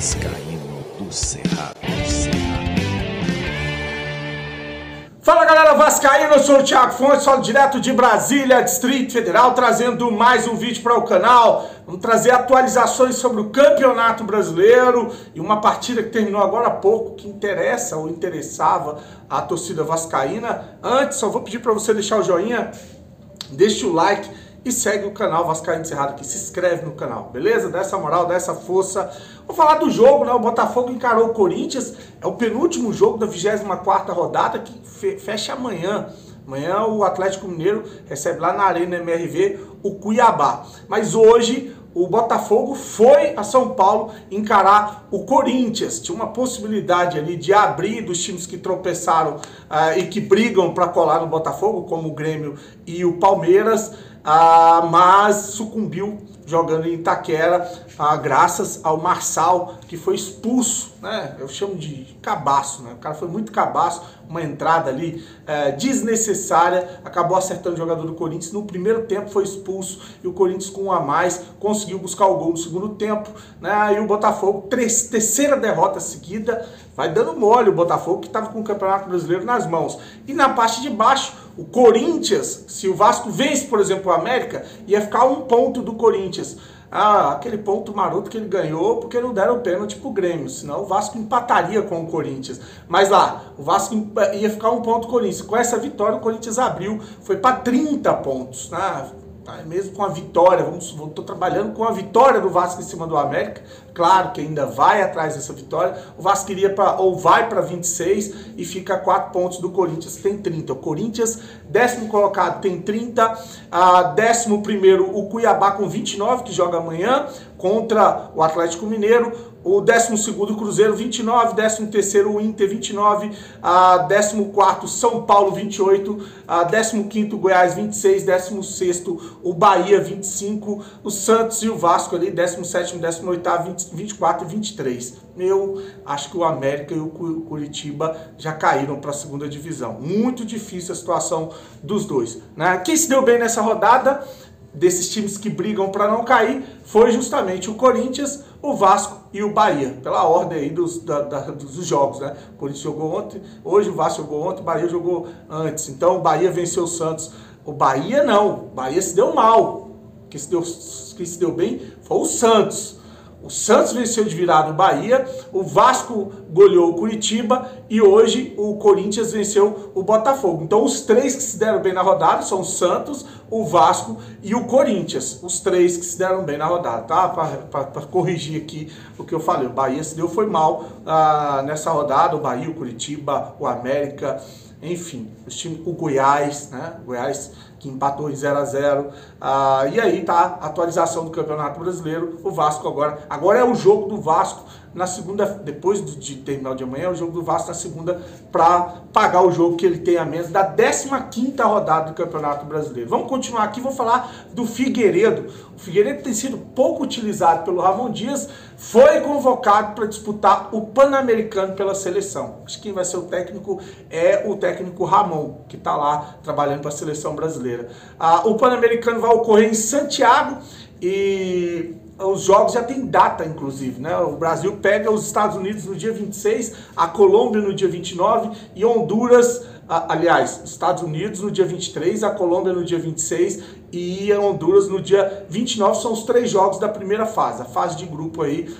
Vascaíno do Cerrado. Fala galera vascaína, eu sou o Thiago Fontes, falo direto de Brasília, Distrito Federal, trazendo mais um vídeo para o canal. Vamos trazer atualizações sobre o Campeonato Brasileiro e uma partida que terminou agora há pouco, que interessa ou interessava a torcida vascaína. Antes, só vou pedir para você deixar o joinha, deixa o like e segue o canal Vascaíno do Cerrado aqui, se inscreve no canal, beleza? Dá essa moral, dá essa força. Vou falar do jogo, né? O Botafogo encarou o Corinthians, é o penúltimo jogo da 24ª rodada que fecha amanhã. Amanhã o Atlético Mineiro recebe lá na Arena MRV o Cuiabá. Mas hoje o Botafogo foi a São Paulo encarar o Corinthians. Tinha uma possibilidade ali de abrir dos times que tropeçaram e que brigam para colar no Botafogo, como o Grêmio e o Palmeiras, mas sucumbiu jogando em Itaquera, graças ao Marçal, que foi expulso, né? Eu chamo de cabaço, né? O cara foi muito cabaço, uma entrada ali desnecessária, acabou acertando o jogador do Corinthians. No primeiro tempo foi expulso e o Corinthians, com um a mais, conseguiu buscar o gol no segundo tempo, né? E o Botafogo, terceira derrota seguida, vai dando mole o Botafogo, que estava com o Campeonato Brasileiro nas mãos. E na parte de baixo, o Corinthians, se o Vasco vence, por exemplo, o América, ia ficar um ponto do Corinthians. Aquele ponto maroto que ele ganhou porque não deram pênalti pro Grêmio, senão o Vasco empataria com o Corinthians. Mas lá, o Vasco ia ficar um ponto do Corinthians. Com essa vitória, o Corinthians abriu, foi para 30 pontos, né? Mesmo com a vitória, estou trabalhando com a vitória do Vasco em cima do América, claro que ainda vai atrás dessa vitória. O Vasco vai para 26 e fica a 4 pontos do Corinthians, que tem 30. O Corinthians, 10º colocado, tem 30, 11º o Cuiabá com 29, que joga amanhã contra o Atlético Mineiro. O 12º Cruzeiro 29, 13º o Inter 29, 14º São Paulo 28, 15º Goiás 26, 16º o Bahia 25, o Santos e o Vasco ali 17º, 18º, 24 e 23. Eu acho que o América e o Curitiba já caíram para a segunda divisão. Muito difícil a situação dos dois, né? Quem se deu bem nessa rodada, desses times que brigam para não cair, foi justamente o Corinthians, o Vasco e o Bahia, pela ordem aí dos jogos, né? O Corinthians jogou ontem, hoje o Vasco jogou ontem, o Bahia jogou antes. Então o Bahia venceu o Santos. O Bahia não, o Bahia se deu mal. Quem se deu bem foi o Santos. O Santos venceu de virada o Bahia, o Vasco goleou o Curitiba e hoje o Corinthians venceu o Botafogo. Então os três que se deram bem na rodada são o Santos, o Vasco e o Corinthians. Os três que se deram bem na rodada, tá? Para corrigir aqui o que eu falei. O Bahia foi mal nessa rodada, o Bahia, o Curitiba, o América, enfim, os times, o Goiás, né? O Goiás que empatou em 0-0. E aí tá a atualização do Campeonato Brasileiro. O Vasco agora é o jogo do Vasco na segunda, depois de terminar de amanhã, é o jogo do Vasco na segunda para pagar o jogo que ele tem a menos da 15ª rodada do Campeonato Brasileiro. Vamos continuar aqui, vou falar do Figueiredo. O Figueiredo tem sido pouco utilizado pelo Ramon Dias, foi convocado para disputar o Pan-Americano pela seleção. Acho que quem vai ser o técnico é o técnico Ramon, que está lá trabalhando para a seleção brasileira. O Pan-Americano vai ocorrer em Santiago e os jogos já tem data, inclusive, né? O Brasil pega os Estados Unidos no dia 26, a Colômbia no dia 29 e Honduras, Estados Unidos no dia 23, a Colômbia no dia 26 e a Honduras no dia 29. São os 3 jogos da primeira fase, a fase de grupo aí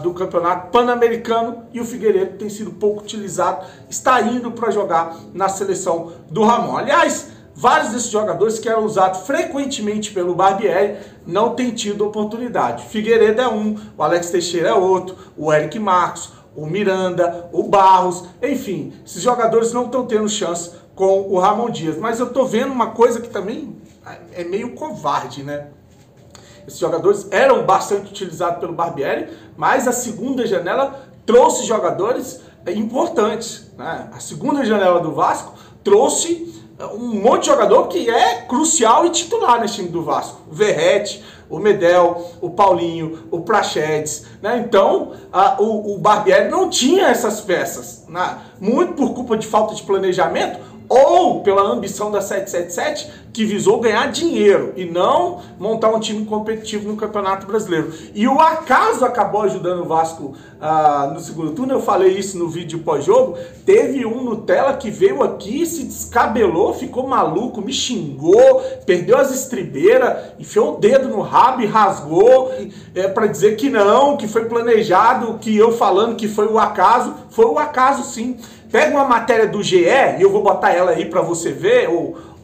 do Campeonato Pan-Americano, e o Figueiredo tem sido pouco utilizado, está indo para jogar na seleção do Ramon. Aliás, vários desses jogadores que eram usados frequentemente pelo Barbieri não têm tido oportunidade. Figueiredo é um, o Alex Teixeira é outro, o Eric Marcos, o Miranda, o Barros, enfim, esses jogadores não estão tendo chance com o Ramon Dias. Mas eu tô vendo uma coisa que também é meio covarde, né? Esses jogadores eram bastante utilizados pelo Barbieri, mas a segunda janela trouxe jogadores importantes, né? A segunda janela do Vasco trouxe um monte de jogador que é crucial e titular nesse time do Vasco. O Verratti, o Medel, o Paulinho, o Praxedes, né? Então, o Barbieri não tinha essas peças, né? Muito por culpa de falta de planejamento. ou pela ambição da 777, que visou ganhar dinheiro e não montar um time competitivo no Campeonato Brasileiro. E o acaso acabou ajudando o Vasco no segundo turno. Eu falei isso no vídeo pós-jogo. Teve um Nutella que veio aqui, se descabelou, ficou maluco, me xingou, perdeu as estribeiras, enfiou o dedo no rabo e rasgou, para dizer que não, que foi planejado, que eu falando que foi o acaso. Foi o acaso, sim. Pega uma matéria do GE, e eu vou botar ela aí para você ver,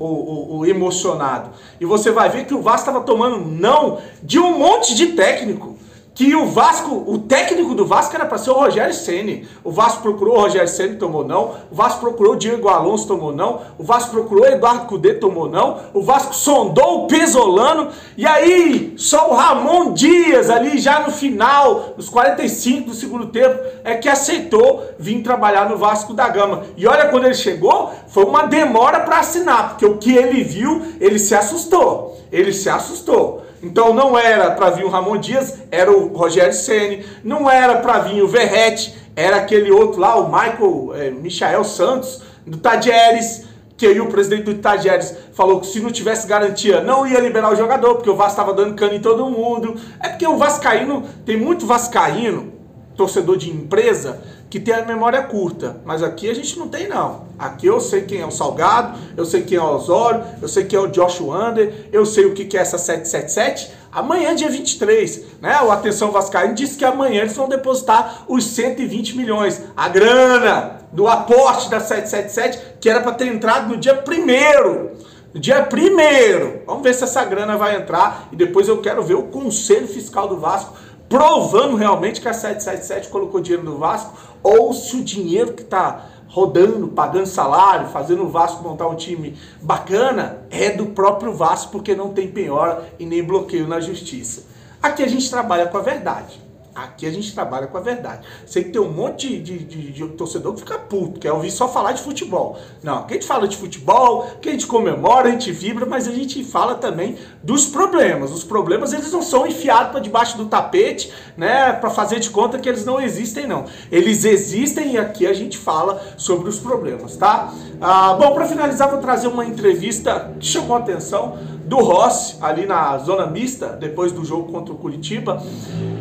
o emocionado. E você vai ver que o Vasco estava tomando não de um monte de técnico. Que o Vasco, o técnico do Vasco era para ser o Rogério Ceni. O Vasco procurou o Rogério Ceni, tomou não. O Vasco procurou o Diego Alonso, tomou não. O Vasco procurou o Eduardo Cudê, tomou não. O Vasco sondou o Pesolano. E aí, só o Ramon Dias ali, já no final, nos 45 do segundo tempo, é que aceitou vir trabalhar no Vasco da Gama. E olha, quando ele chegou, foi uma demora para assinar, porque o que ele viu, ele se assustou. Ele se assustou. Então não era para vir o Ramon Dias, era o Rogério Ceni. Não era para vir o Verratti, era aquele outro lá, o Michael Santos, do Tadieres, que aí o presidente do Tadieres falou que se não tivesse garantia não ia liberar o jogador, porque o Vasco estava dando cano em todo mundo. É porque o vascaíno, tem muito vascaíno, torcedor de empresa, que tem a memória curta, mas aqui a gente não tem não. Aqui eu sei quem é o Salgado, eu sei quem é o Osório, eu sei quem é o Josh Wander, eu sei o que é essa 777. Amanhã, dia 23, né? O Atenção Vascaíno disse que amanhã eles vão depositar os 120 milhões. A grana do aporte da 777, que era para ter entrado no dia 1º. No dia 1º. Vamos ver se essa grana vai entrar e depois eu quero ver o Conselho Fiscal do Vasco provando realmente que a 777 colocou dinheiro no Vasco, ou se o dinheiro que está rodando, pagando salário, fazendo o Vasco montar um time bacana, é do próprio Vasco, porque não tem penhora e nem bloqueio na justiça. Aqui a gente trabalha com a verdade. Aqui a gente trabalha com a verdade. Sei que tem um monte de torcedor que fica puto, quer ouvir só falar de futebol. Não, aqui a gente fala de futebol, que a gente comemora, a gente vibra, mas a gente fala também dos problemas. Os problemas, eles não são enfiados para debaixo do tapete, né, para fazer de conta que eles não existem, não. Eles existem e aqui a gente fala sobre os problemas, tá? Bom, para finalizar, vou trazer uma entrevista que chamou a atenção do Rossi, ali na zona mista, depois do jogo contra o Curitiba.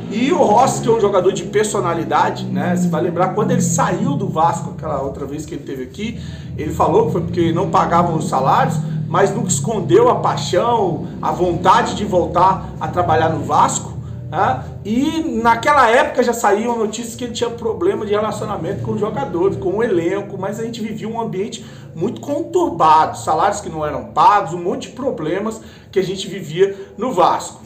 E o Rossi, que é um jogador de personalidade, né? Você vai lembrar, quando ele saiu do Vasco, aquela outra vez que ele esteve aqui, ele falou que foi porque não pagavam os salários, mas nunca escondeu a paixão, a vontade de voltar a trabalhar no Vasco, né? E naquela época já saíam notícias que ele tinha problema de relacionamento com os jogadores, com o elenco, mas a gente vivia um ambiente muito conturbado, salários que não eram pagos, um monte de problemas que a gente vivia no Vasco.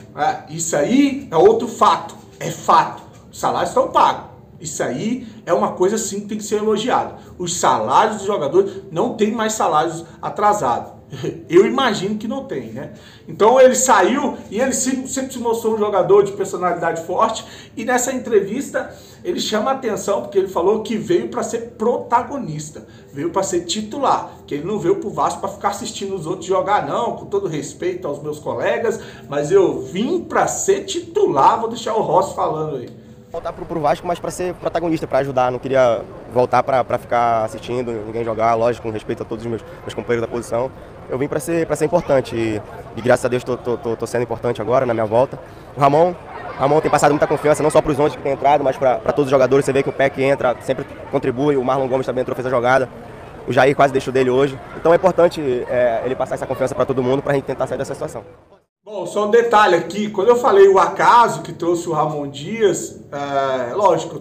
Isso aí é outro fato, é fato. Os salários estão pagos. Isso aí é uma coisa sim que tem que ser elogiada. Os salários dos jogadores não tem mais salários atrasados. Eu imagino que não tem, né? Então ele saiu e ele sempre se mostrou um jogador de personalidade forte. E nessa entrevista ele chama a atenção porque ele falou que veio para ser protagonista, veio para ser titular, que ele não veio pro Vasco para ficar assistindo os outros jogar, não, com todo respeito aos meus colegas, mas eu vim para ser titular. Vou deixar o Rossi falando aí. Voltar pro Vasco, mas para ser protagonista, para ajudar. Não queria voltar para ficar assistindo ninguém jogar, lógico, com respeito a todos os meus companheiros da posição. Eu vim para ser importante e graças a Deus tô sendo importante agora na minha volta. O Ramon tem passado muita confiança, não só para os 11 que tem entrado, mas para todos os jogadores. Você vê que o Peck entra, sempre contribui, o Marlon Gomes também entrou, fez a jogada. O Jair quase deixou dele hoje. Então é importante ele passar essa confiança para todo mundo para a gente tentar sair dessa situação. Bom, só um detalhe aqui, quando eu falei o acaso que trouxe o Ramon Dias, lógico, eu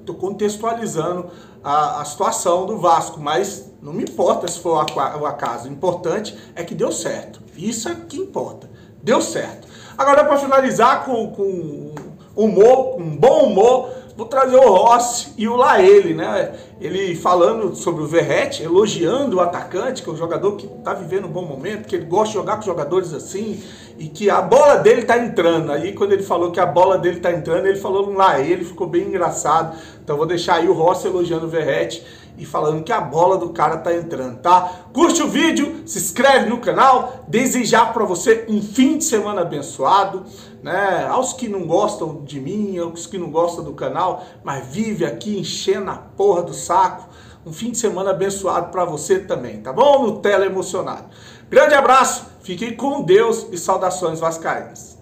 tô contextualizando a situação do Vasco, mas não me importa se for o acaso, o importante é que deu certo, isso é que importa, deu certo. Agora, para finalizar com humor, um bom humor, vou trazer o Rossi e o Laele, né? Ele falando sobre o Verratti, elogiando o atacante, que é um jogador que está vivendo um bom momento, que ele gosta de jogar com jogadores assim, e que a bola dele está entrando. Aí quando ele falou que a bola dele está entrando, ele falou no Laele, ficou bem engraçado. Então vou deixar aí o Rossi elogiando o Verratti e falando que a bola do cara tá entrando, tá? Curte o vídeo, se inscreve no canal, desejar para você um fim de semana abençoado, né? Aos que não gostam de mim, aos que não gostam do canal, mas vive aqui enchendo a porra do saco, um fim de semana abençoado para você também, tá bom? Nutella emocionado. Grande abraço, fiquem com Deus e saudações vascaínas.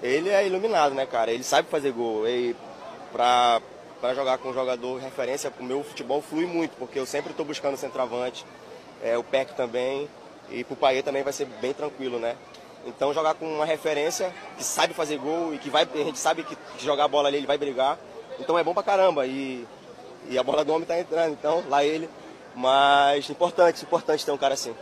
Ele é iluminado, né, cara? Ele sabe fazer gol. E pra jogar com um jogador de referência, o meu futebol flui muito, porque eu sempre estou buscando centroavante, o Peck também, e pro Payet também vai ser bem tranquilo, né? Então jogar com uma referência que sabe fazer gol e que a gente sabe que jogar a bola ali ele vai brigar, então é bom pra caramba. E a bola do homem tá entrando, então lá ele. Mas importante ter um cara assim.